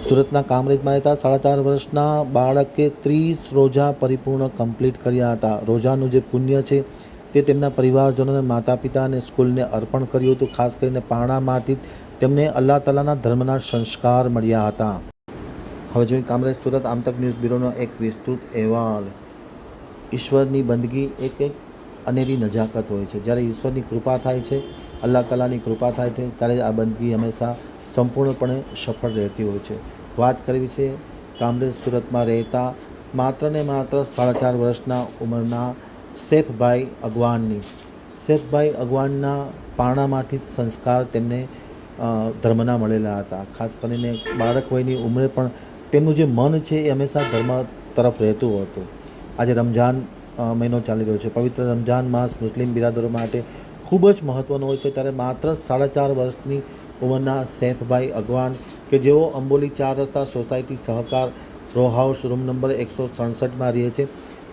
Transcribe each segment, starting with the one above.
સુરતના કામરેજમાં રહેતા 4.5 વર્ષના બાળકે 30 રોજા પરિપૂર્ણ કમ્પ્લીટ કર્યા હતા. રોજાનું જે પુણ્ય છે તે તેમના પરિવારજનોને, માતા પિતા અને સ્કૂલને અર્પણ કર્યું હતું. ખાસ કરીને પારણામાંથી તેમને અલ્લાહ તાલાના ધર્મના સંસ્કાર મળ્યા હતા. હવે જોઈએ કામરેજ સુરત આમતક ન્યૂઝ બ્યુરોનો એક વિસ્તૃત અહેવાલ. ઈશ્વરની બંદગી એક અનેરી નજાકત હોય છે. જ્યારે ઈશ્વરની કૃપા થાય છે, અલ્લાહ તાલાની કૃપા થાય છે, ત્યારે આ બંદગી હંમેશા સંપૂર્ણપણે સફળ રહેતી હોય છે. વાત કરવી છે કામરેજ સુરતમાં રહેતા માત્ર ને માત્ર 4.5 વર્ષના ઉંમરના સૈફભાઈ અગવાનની. સૈફભાઈ અગવાનના પારણામાંથી જ સંસ્કાર તેમને ધર્મના મળેલા હતા. ખાસ કરીને બાળક વયની ઉંમરે પણ તેમનું જે મન છે એ હંમેશા ધર્મ તરફ રહેતું હતું. આજે રમઝાન મહિનો ચાલી રહ્યો છે. પવિત્ર રમઝાન માસ મુસ્લિમ બિરાદરો માટે ખૂબ જ મહત્ત્વનો હોય છે. ત્યારે માત્ર 4.5 વર્ષની ઉંમરના સૈફભાઈ અગવાન કે જેઓ અંબોલી 4 રસ્તા સોસાયટી સહકાર રો હાઉસ રૂમ નંબર 167માં રહે છે,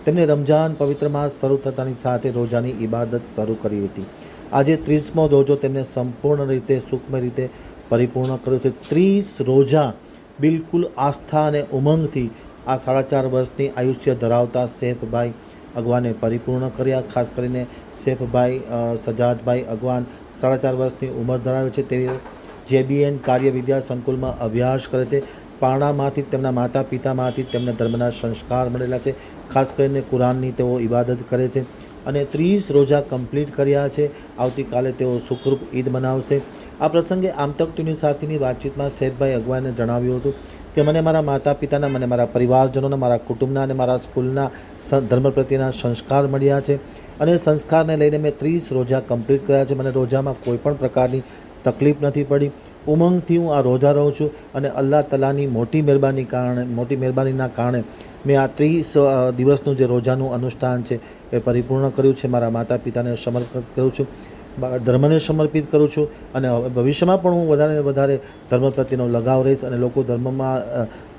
તેમને રમઝાન પવિત્ર માસ શરૂ થતાની સાથે રોજાની ઇબાદત શરૂ કરી હતી. આજે 30મો રોજો તેમને સંપૂર્ણ રીતે સુખમય રીતે પરિપૂર્ણ કર્યો છે. 30 રોજા બિલકુલ આસ્થા અને ઉમંગથી આ 4.5 વર્ષની આયુષ્ય ધરાવતા સૈફભાઈ અગવાને પરિપૂર્ણ કર્યા. ખાસ કરીને સૈફભાઈ સજાદભાઈ અગવાન 4.5 વર્ષની ઉંમર ધરાવે છે. તેઓ JBN કાર્ય વિદ્યા સંકુલમાં અભ્યાસ કરે છે. પારણામાંથી તેમના માતા પિતામાંથી તેમને ધર્મના સંસ્કાર મળેલા છે. ખાસ કરીને કુરાનની તેઓ ઇબાદત કરે છે અને 30 રોજા કમ્પ્લીટ કર્યા છે. આવતીકાલે તેઓ સુખરૂપ ઈદ મનાવશે. આ પ્રસંગે આમતક ટીવી સાથેની વાતચીતમાં સૈફભાઈ અગવાને જણાવ્યું હતું કે મને મારા માતા પિતાના, મને મારા પરિવારજનોના, મારા કુટુંબના અને મારા સ્કૂલના ધર્મ પ્રત્યેના સંસ્કાર મળ્યા છે અને સંસ્કારને લઈને મેં 30 રોજા કમ્પ્લીટ કર્યા છે. મને રોજામાં કોઈ પણ પ્રકારની તકલીફ નથી પડી. ઉમંગથી હું આ રોજા રહું છું અને અલ્લાહ તઆલાની મોટી મહેરબાનીના કારણે મેં આ 30 દિવસનું જે રોજાનું અનુષ્ઠાન છે એ પરિપૂર્ણ કર્યું છે. મારા માતા પિતાને સમર્પિત કરું છું, ધર્મને સમર્પિત કરું છું અને ભવિષ્યમાં પણ હું વધારે વધારે ધર્મ પ્રત્યેનો લગાવ રહીશ અને લોકો ધર્મમાં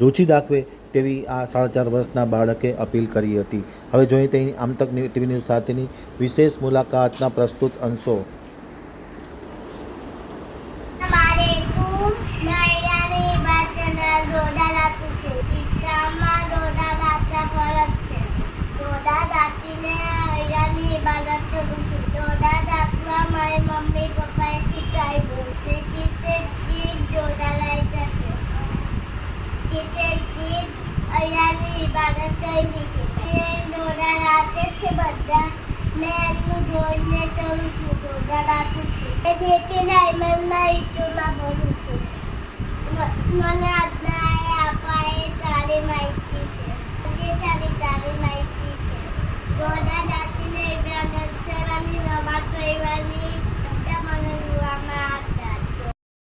રુચિ દાખવે તેવી આ 4.5 વર્ષના બાળકે અપીલ કરી હતી. હવે જોઈએ તેની આમતક ટીવી ન્યૂઝ સાથેની વિશેષ મુલાકાતના પ્રસ્તુત અંશો. મમ્મી પપ્પાએ શીખવાડ્યું અહીંયાની ઇબાદત કરી છે. દોડા રાખે છે બધા, મેં એમનું જોઈને કરું છું, દોડા રાખું છું. જેપી ડાયમંડના ઈટોમાં ભરું છું. મને